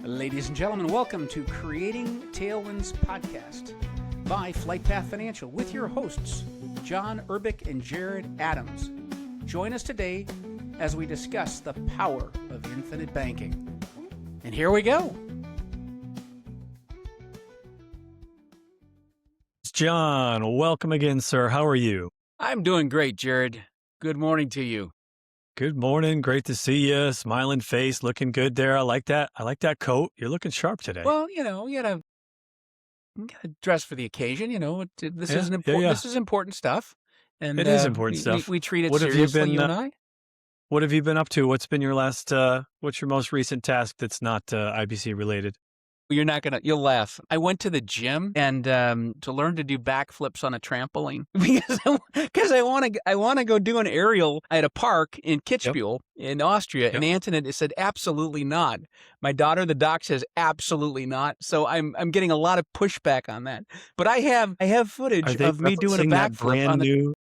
Ladies and gentlemen, welcome to Creating Tailwinds Podcast by Flight Path Financial with your hosts, John Urbik and Jared Adams. Join us today as we discuss the power of infinite banking. And here we go. John, welcome again, sir. How are you? I'm doing great, Jared. Good morning to you. Good morning. Great to see you. Smiling face, looking good there. I like that. I like that coat. You're looking sharp today. Well, you gotta dress for the occasion. This is important. Yeah. This is important stuff, and It is important stuff. We treat it What have you seriously. been, You and I. What have you been up to? What's been your last, what's your most recent task that's not IBC related? You'll laugh. I went to the gym and to learn to do backflips on a trampoline because I want to go do an aerial at a park in Kitzbühel in Austria. And Antoinette said, absolutely not. My daughter, the doc, says absolutely not. So I'm getting a lot of pushback on that. But I have footage of me doing a backflip on the.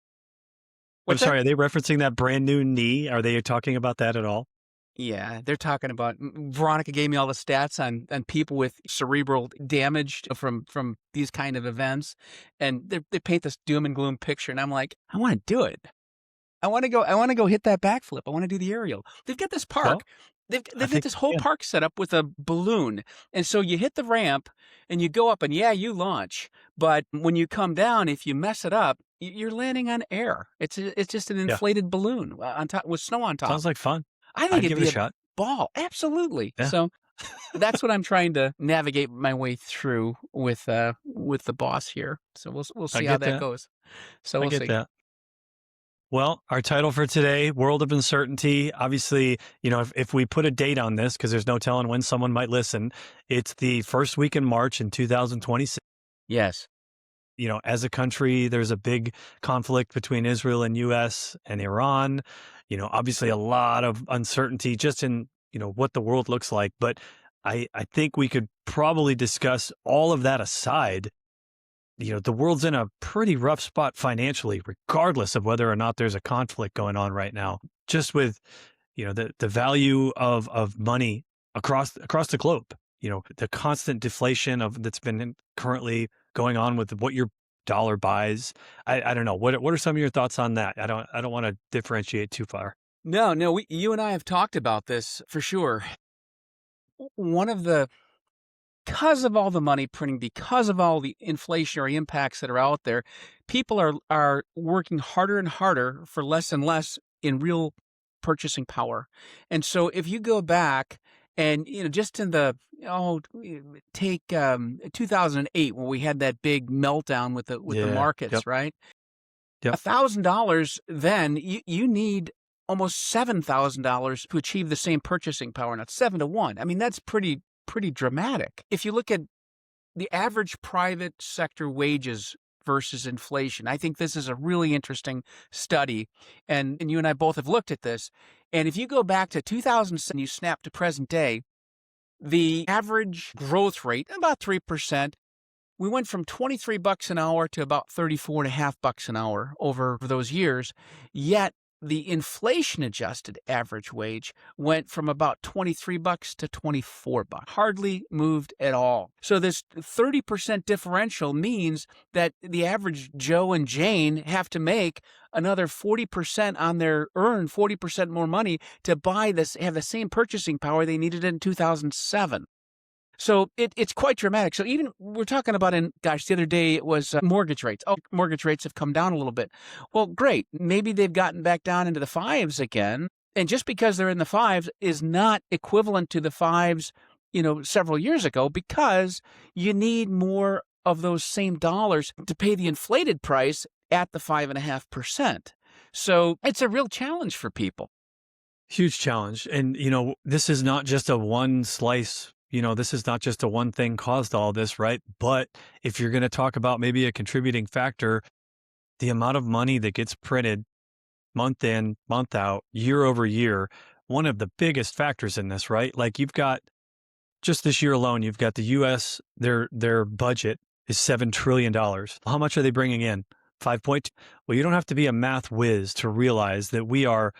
Are they referencing that brand new knee? Are they talking about that at all? Yeah, they're talking about. Veronica gave me all the stats on people with cerebral damage from these kind of events, and they paint this doom and gloom picture. And I'm like, I want to do it. I want to go hit that backflip. I want to do the aerial. They've got this park. Well, They've got this whole park set up with a balloon, and so you hit the ramp and you go up, and you launch. But when you come down, if you mess it up, you're landing on air. It's just an inflated balloon on top with snow on top. Sounds like fun. I think it'd be a shot. Ball. Absolutely. Yeah. So that's what I'm trying to navigate my way through with the boss here. So we'll see how that goes. So we'll see. That. Well, our title for today, World of Uncertainty. Obviously, if we put a date on this, because there's no telling when someone might listen, it's the first week in March in 2026. Yes. As a country, there's a big conflict between Israel and U.S. and Iran. Obviously a lot of uncertainty just in, what the world looks like. But I think we could probably discuss all of that aside. The world's in a pretty rough spot financially, regardless of whether or not there's a conflict going on right now, just with, the value of money across the globe, the constant deflation that's been currently going on with what your dollar buys. I don't know. What are some of your thoughts on that? I don't want to differentiate too far. No, you and I have talked about this for sure. Because of all the money printing, because of all the inflationary impacts that are out there, people are working harder and harder for less and less in real purchasing power. And so if you go back and, just in take 2008 when we had that big meltdown with the markets, right? Yep. $1,000 then you need almost $7,000 to achieve the same purchasing power. Not 7-to-1. I mean, that's pretty dramatic. If you look at the average private sector wages versus inflation, I think this is a really interesting study. And you and I both have looked at this. And if you go back to 2007, you snap to present day, the average growth rate, about 3%, we went from $23 an hour to about $34.50 an hour over those years. Yet the inflation-adjusted average wage went from about $23 to $24. Hardly moved at all. So this 30% differential means that the average Joe and Jane have to make another 40% earn 40% more money to have the same purchasing power they needed in 2007. So it's quite dramatic. So even we're talking about the other day it was mortgage rates. Oh, mortgage rates have come down a little bit. Well, great. Maybe they've gotten back down into the fives again. And just because they're in the fives is not equivalent to the fives, several years ago, because you need more of those same dollars to pay the inflated price at the 5.5%. So it's a real challenge for people. Huge challenge. And, this is not just a one slice. This is not just a one thing caused all this, right? But if you're going to talk about maybe a contributing factor, the amount of money that gets printed month in, month out, year over year, one of the biggest factors in this, right? Like you've got, just this year alone, you've got the U.S., their budget is $7 trillion. How much are they bringing in? 5.2. Well, you don't have to be a math whiz to realize that we are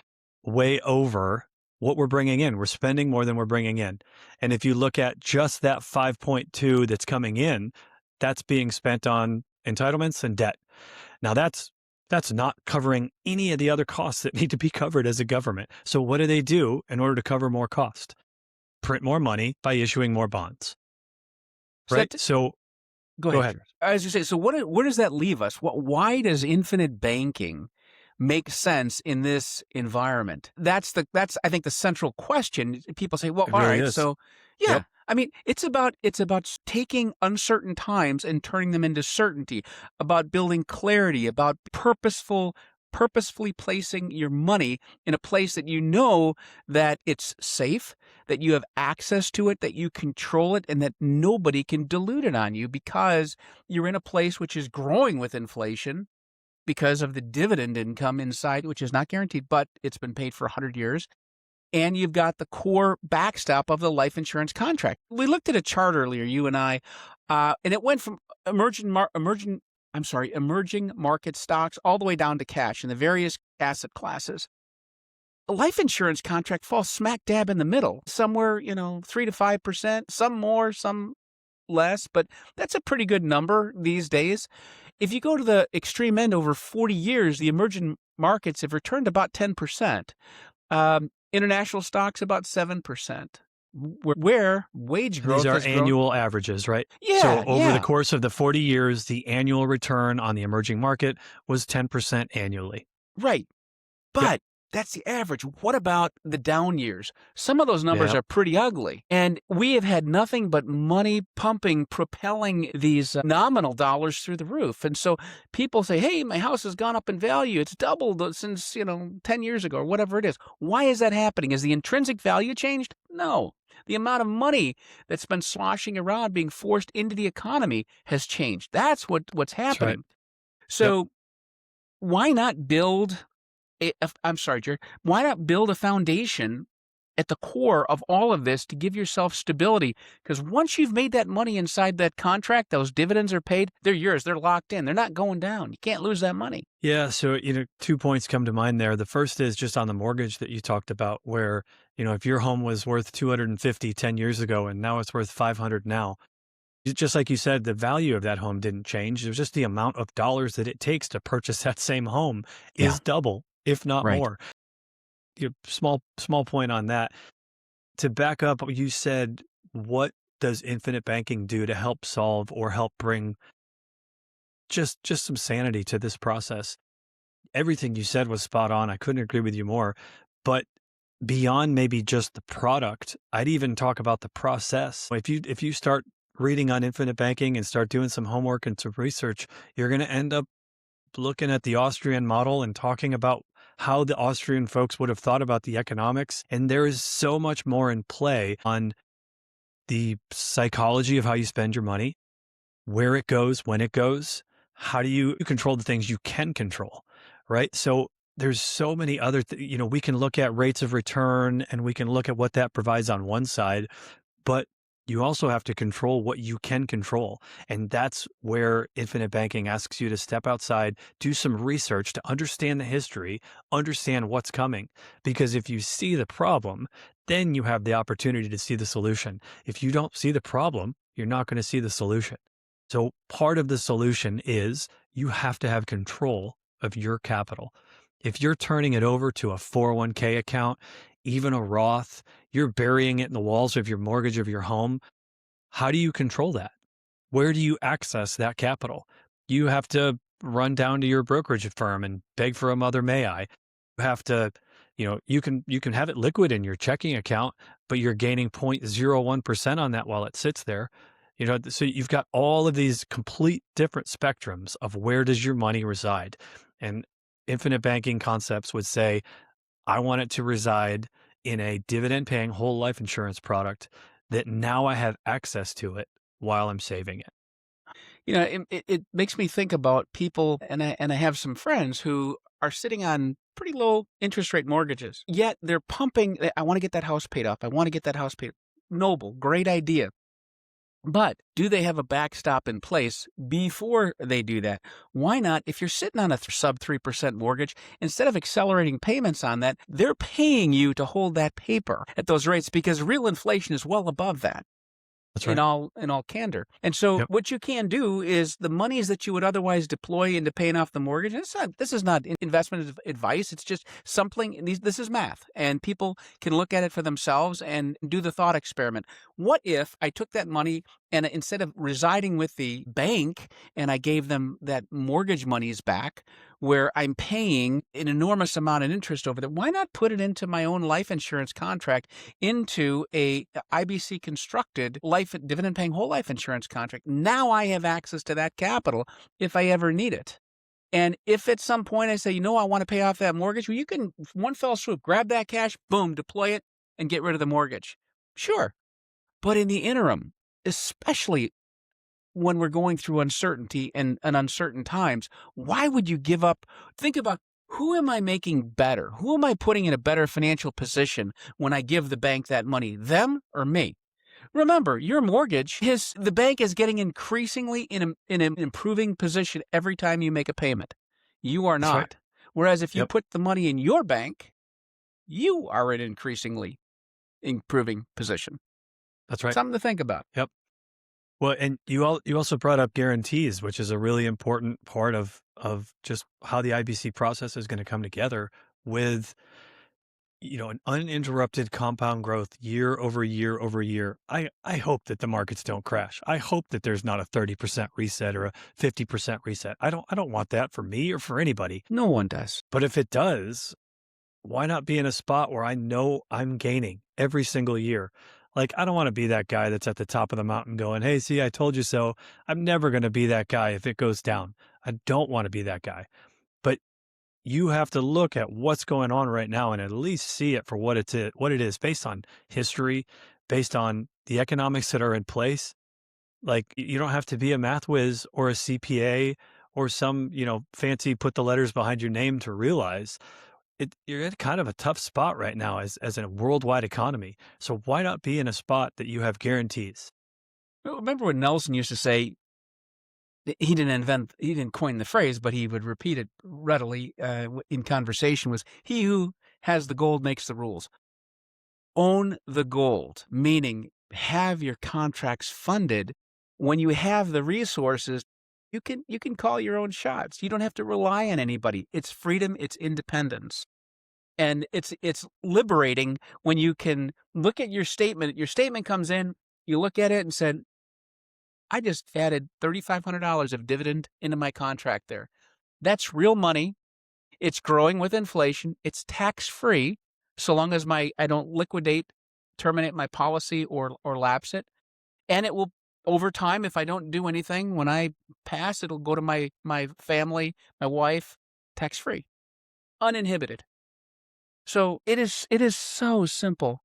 way over what we're bringing in. We're spending more than we're bringing in. And if you look at just that 5.2 that's coming in, that's being spent on entitlements and debt. Now that's not covering any of the other costs that need to be covered as a government. So what do they do in order to cover more cost? Print more money by issuing more bonds, So right? that So Go go ahead, ahead. Jared. As you say, so where does that leave us? Why does infinite banking make sense in this environment? That's I think the central question. People say, well, It all really right, is. so Yep. yeah. I mean, it's about taking uncertain times and turning them into certainty, about building clarity, about purposefully placing your money in a place that you know that it's safe, that you have access to it, that you control it, and that nobody can dilute it on you because you're in a place which is growing with inflation because of the dividend income inside, which is not guaranteed, but it's been paid for 100 years. And you've got the core backstop of the life insurance contract. We looked at a chart earlier, you and I, and it went from emerging market stocks all the way down to cash in the various asset classes. A life insurance contract falls smack dab in the middle, somewhere, 3 to 5%, some more, some less, but that's a pretty good number these days. If you go to the extreme end over 40 years, the emerging markets have returned about 10%. International stocks about 7%, where wage And these growth are has grown. annual averages, right? So Yeah, over the yeah, course of the 40 years, the annual return on the emerging market was 10% annually. right. Yep. But that's the average. What about the down years? Some of those numbers Yep. are pretty ugly. And we have had nothing but money pumping, propelling these nominal dollars through the roof. And so people say, hey, my house has gone up in value. It's doubled since, 10 years ago or whatever it is. Why is that happening? Has the intrinsic value changed? No. The amount of money that's been sloshing around being forced into the economy has changed. That's what's That's right. happening. Yep. So why not build I'm sorry, Jared. Why not build a foundation at the core of all of this to give yourself stability? Because once you've made that money inside that contract, those dividends are paid, they're yours. They're locked in. They're not going down. You can't lose that money. Yeah. So, 2 points come to mind there. The first is just on the mortgage that you talked about, where, if your home was worth 250 10 years ago and now it's worth 500 now, just like you said, the value of that home didn't change. It was just the amount of dollars that it takes to purchase that same home Yeah, is double, if not right. more. Small point on that. To back up, you said, what does infinite banking do to help solve or help bring just some sanity to this process? Everything you said was spot on. I couldn't agree with you more. But beyond maybe just the product, I'd even talk about the process. If you start reading on infinite banking and start doing some homework and some research, you're going to end up looking at the Austrian model and talking about how the Austrian folks would have thought about the economics. And there is so much more in play on the psychology of how you spend your money, where it goes, when it goes, how do you control the things you can control, right? So there's so many other, we can look at rates of return and we can look at what that provides on one side, but you also have to control what you can control. And that's where infinite banking asks you to step outside, do some research to understand the history, understand what's coming. Because if you see the problem, then you have the opportunity to see the solution. If you don't see the problem, you're not going to see the solution. So part of the solution is you have to have control of your capital. If you're turning it over to a 401k account, even a Roth, you're burying it in the walls of your mortgage of your home. How do you control that? Where do you access that capital? You have to run down to your brokerage firm and beg for a mother may I. You have to, you can have it liquid in your checking account, but you're gaining 0.01% on that while it sits there. So you've got all of these complete different spectrums of where does your money reside. And infinite banking concepts would say, I want it to reside in a dividend paying whole life insurance product that now I have access to it while I'm saving it. It makes me think about people, and I have some friends who are sitting on pretty low interest rate mortgages, yet they're pumping. I want to get that house paid off. I want to get that house paid. Noble, great idea. But do they have a backstop in place before they do that? Why not? If you're sitting on a sub 3% mortgage, instead of accelerating payments on that, they're paying you to hold that paper at those rates because real inflation is well above that That's in right. all candor. And so Yep. what you can do is the monies that you would otherwise deploy into paying off the mortgage, and this is not investment advice, it's just something this is math and people can look at it for themselves and do the thought experiment. What if I took that money and instead of residing with the bank and I gave them that mortgage monies back where I'm paying an enormous amount of interest over that, why not put it into my own life insurance contract into a IBC constructed life dividend paying whole life insurance contract. Now I have access to that capital if I ever need it. And if at some point I say, I want to pay off that mortgage, well, you can one fell swoop, grab that cash, boom, deploy it and get rid of the mortgage. Sure. But in the interim, especially when we're going through uncertainty and uncertain times, why would you give up? Think about, who am I making better? Who am I putting in a better financial position when I give the bank that money? Them or me? Remember, your mortgage is the bank is getting increasingly in an improving position every time you make a payment. You are That's right. not. Whereas if you Yep. put the money in your bank, you are in an increasingly improving position. That's right. Something to think about. Yep. Well, and you also brought up guarantees, which is a really important part of just how the IBC process is going to come together with an uninterrupted compound growth year over year over year. I hope that the markets don't crash. I hope that there's not a 30% reset or a 50% reset. I don't want that for me or for anybody. No one does. But if it does, why not be in a spot where I know I'm gaining every single year? Like, I don't want to be that guy that's at the top of the mountain going, "Hey, see, I told you so." I'm never going to be that guy if it goes down. I don't want to be that guy. But you have to look at what's going on right now and at least see it for what it is based on history, based on the economics that are in place. Like, you don't have to be a math whiz or a CPA or some, fancy put the letters behind your name to realize you're in kind of a tough spot right now as a worldwide economy. So why not be in a spot that you have guarantees? Remember when Nelson used to say, he didn't coin the phrase, but he would repeat it readily in conversation, was, he who has the gold makes the rules. Own the gold, meaning have your contracts funded. When you have the resources, you can call your own shots. You don't have to rely on anybody. It's freedom, it's independence. And it's liberating when you can look at your statement. Your statement comes in, you look at it and said, I just added $3,500 of dividend into my contract there. That's real money. It's growing with inflation. It's tax-free so long as I don't terminate my policy or lapse it. And it will, over time, if I don't do anything, when I pass, it'll go to my family, my wife, tax-free, uninhibited. So it is so simple.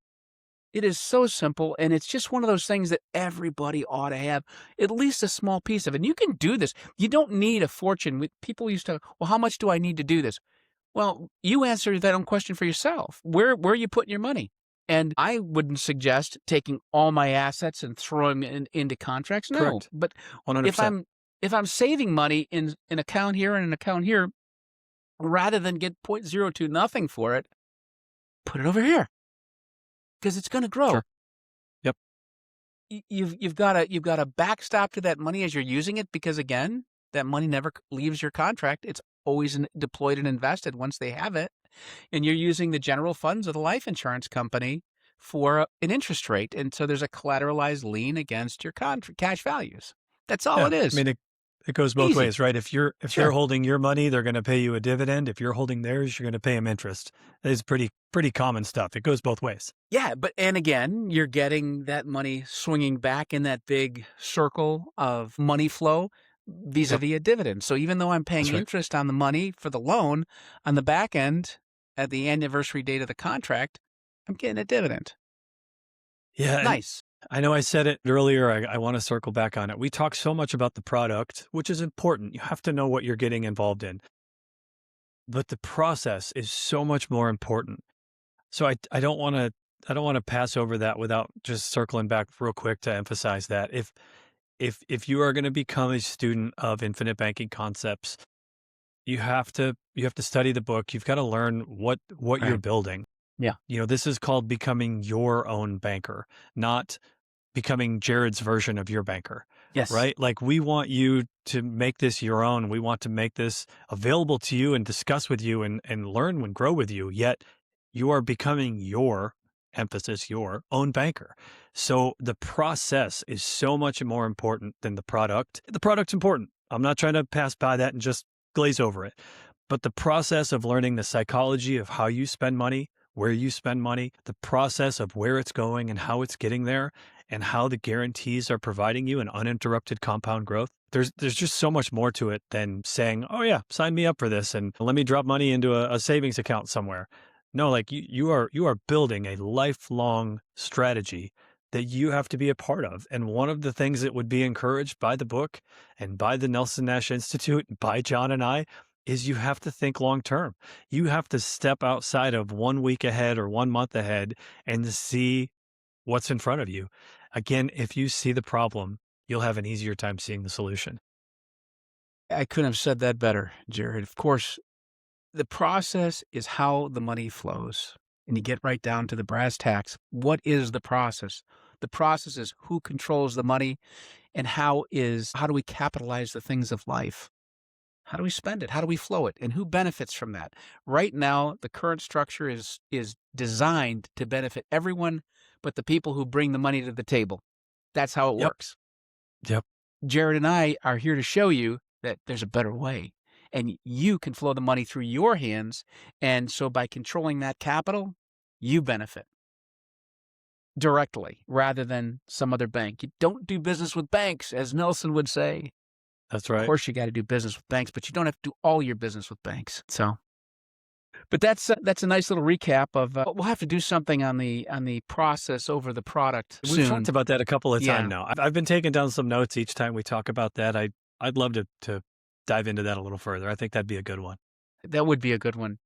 It is so simple, and it's just one of those things that everybody ought to have at least a small piece of. And you can do this. You don't need a fortune. People used to, well, how much do I need to do this? Well, you answer that own question for yourself. Where are you putting your money? And I wouldn't suggest taking all my assets and throwing them into contracts. No, Correct. but if 100%. I'm saving money in an account here and an account here, rather than get 0.02 nothing for it, put it over here because it's going to grow. Sure. Yep. You've got a backstop to that money as you're using it, because again, that money never leaves your contract. It's always deployed and invested once they have it, and you're using the general funds of the life insurance company for an interest rate, and so there's a collateralized lien against your cash values. That's all Yeah. it I is. mean, it goes both Easy. ways, right? If they're Sure. holding your money, they're going to pay you a dividend. If you're holding theirs, you're going to pay them interest. It's pretty common stuff. It goes both ways. Yeah, and again, you're getting that money swinging back in that big circle of money flow Yep. vis-a-vis a dividend. So even though I'm paying That's right. interest on the money for the loan, on the back end, at the anniversary date of the contract, I'm getting a dividend. Yeah. And Nice. I know I said it earlier. I want to circle back on it. We talk so much about the product, which is important. You have to know what you're getting involved in, but the process is so much more important. So I don't want to want to pass over that without just circling back real quick to emphasize that if you are going to become a student of infinite banking concepts, you have to study the book. You've got to learn what you're Right. building. Yeah. This is called becoming your own banker, not becoming Jared's version of your banker, Yes. right? Like we want you to make this your own. We want to make this available to you and discuss with you and learn and grow with you. Yet you are becoming your emphasis, your own banker. So the process is so much more important than the product. The product's important. I'm not trying to pass by that and just glaze over it. But the process of learning the psychology of how you spend money, where you spend money, the process of where it's going and how it's getting there, and how the guarantees are providing you an uninterrupted compound growth. There's just so much more to it than saying, "Oh yeah, sign me up for this and let me drop money into a savings account somewhere." No, like you are building a lifelong strategy that you have to be a part of. And one of the things that would be encouraged by the book and by the Nelson Nash Institute, by John and I, is you have to think long term. You have to step outside of 1 week ahead or 1 month ahead and to see what's in front of you. Again, if you see the problem, you'll have an easier time seeing the solution. I couldn't have said that better, Jared. Of course, the process is how the money flows. And you get right down to the brass tacks. What is the process? The process is who controls the money and how do we capitalize the things of life? How do we spend it? How do we flow it? And who benefits from that? Right now, the current structure is designed to benefit everyone but the people who bring the money to the table. That's how it Yep. works. Yep. Jared and I are here to show you that there's a better way. And you can flow the money through your hands. And so by controlling that capital, you benefit directly rather than some other bank. You don't do business with banks, as Nelson would say. That's Of right. course, you got to do business with banks, but you don't have to do all your business with banks. So, but that's a nice little recap of. We'll have to do something on the process over the product We've soon. talked about that a couple of times Yeah, now. I've been taking down some notes each time we talk about that. I'd love to dive into that a little further. I think that'd be a good one. that would be a good one.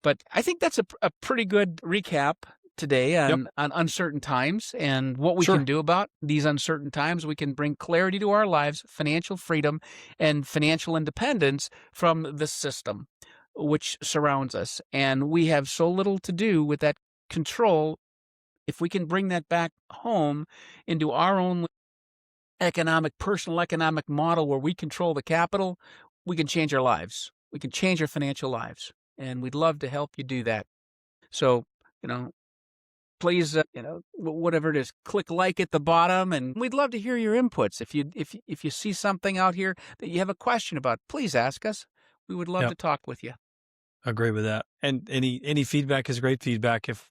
But I think that's a pretty good recap today Yep. on uncertain times and what we can Sure. do about these uncertain times. We can bring clarity to our lives, financial freedom, and financial independence from the system which surrounds us. And we have so little to do with that control. If we can bring that back home into our own personal economic model where we control the capital, we can change our lives. We can change our financial lives. And we'd love to help you do that. So, you know, please, whatever it is, click like at the bottom, and we'd love to hear your inputs. If you see something out here that you have a question about, please ask us. We would love Yep. to talk with you. Agree with that. And any feedback is great feedback. If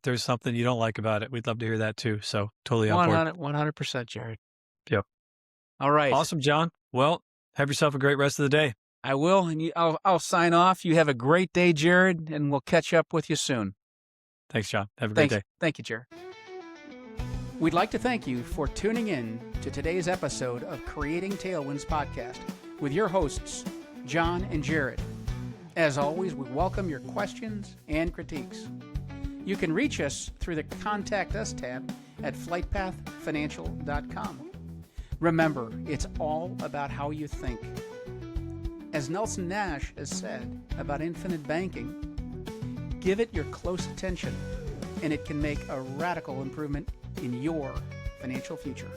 there's something you don't like about it, we'd love to hear that too. So totally on board. 100%, Jared. Yep. All right, Awesome, John. Well, have yourself a great rest of the day. I will, and I'll sign off. You have a great day, Jared, and we'll catch up with you soon. Thanks, John. Have a great day. Thank you, Jared. We'd like to thank you for tuning in to today's episode of Creating Tailwinds podcast with your hosts, John and Jared. As always, we welcome your questions and critiques. You can reach us through the Contact Us tab at flightpathfinancial.com. Remember, it's all about how you think. As Nelson Nash has said about infinite banking, give it your close attention, and it can make a radical improvement in your financial future.